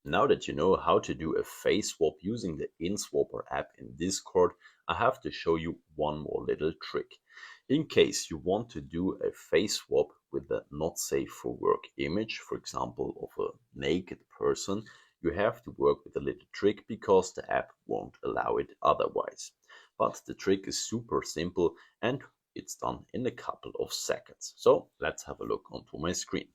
Now that you know how to do a face swap using the InSwapper app in Discord, I have to show you one more little trick. In case you want to do a face swap with a not safe for work image, for example of a naked person, you have to work with a little trick because the app won't allow it otherwise. But the trick is super simple and it's done in a couple of seconds. So let's have a look onto my screen.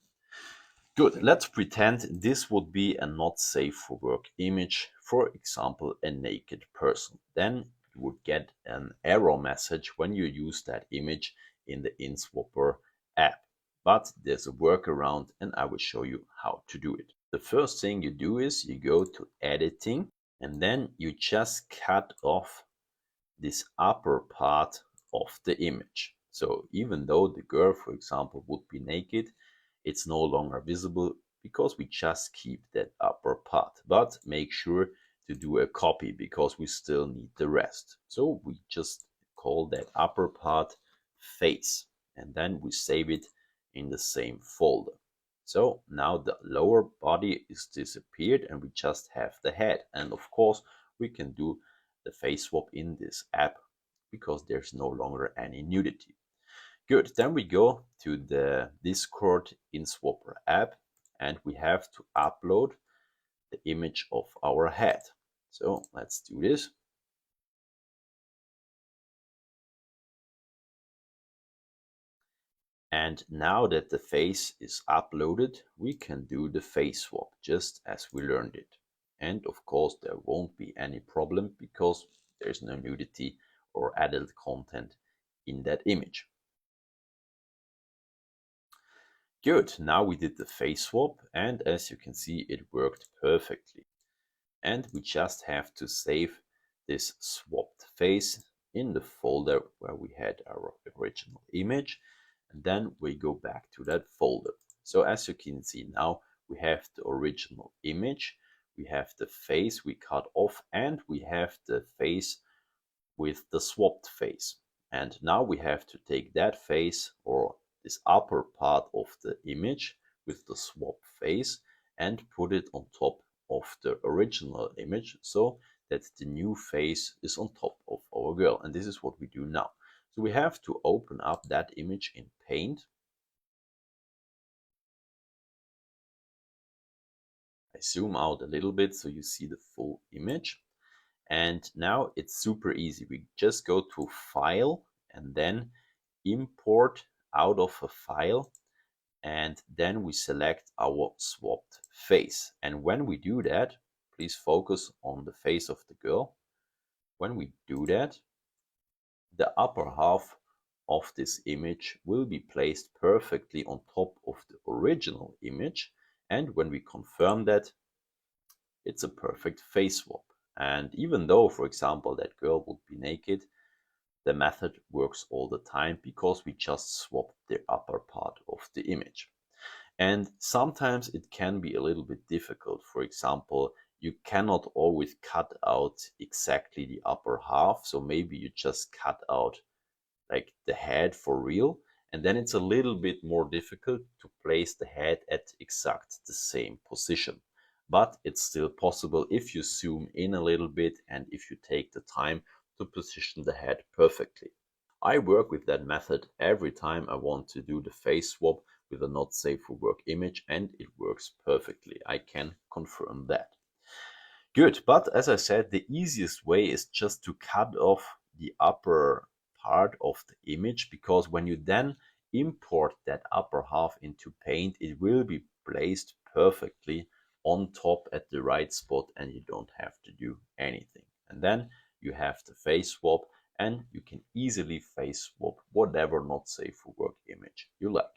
Good, let's pretend this would be a not safe for work image, for example, a naked person. Then you would get an error message when you use that image in the InSwapper app. But there's a workaround and I will show you how to do it. The first thing you do is you go to editing and then you just cut off this upper part of the image. So even though the girl, for example, would be naked, it's no longer visible because we just keep that upper part. But make sure to do a copy because we still need the rest. So we just call that upper part face and then we save it in the same folder. So now the lower body is disappeared and we just have the head. And of course, we can do the face swap in this app because there's no longer any nudity. Good, then we go to the Discord InSwapper app and we have to upload the image of our head. So let's do this. And now that the face is uploaded, we can do the face swap just as we learned it. And of course, there won't be any problem because there's no nudity or adult content in that image. Good, now we did the face swap and as you can see, it worked perfectly. And we just have to save this swapped face in the folder where we had our original image. And then we go back to that folder. So as you can see now, we have the original image, we have the face we cut off, and we have the face with the swapped face. And now we have to take that face or this upper part of the image with the swap face and put it on top of the original image so that the new face is on top of our girl. And this is what we do now. So we have to open up that image in Paint. I zoom out a little bit so you see the full image. And now it's super easy. We just go to File and then Import out of a file. And then we select our swapped face. And when we do that, please focus on the face of the girl. When we do that, the upper half of this image will be placed perfectly on top of the original image. And when we confirm that, it's a perfect face swap. And even though, for example, that girl would be naked, the method works all the time because we just swap the upper part of the image. And sometimes it can be a little bit difficult. For example, you cannot always cut out exactly the upper half. So maybe you just cut out like the head for real. And then it's a little bit more difficult to place the head at exact the same position. But it's still possible if you zoom in a little bit and if you take the time to position the head perfectly. I work with that method every time I want to do the face swap with a not safe for work image and it works perfectly. I can confirm that. Good, but as I said, the easiest way is just to cut off the upper part of the image because when you then import that upper half into Paint, it will be placed perfectly on top at the right spot and you don't have to do anything. And then you have the face swap and you can easily face swap whatever not safe for work image you like.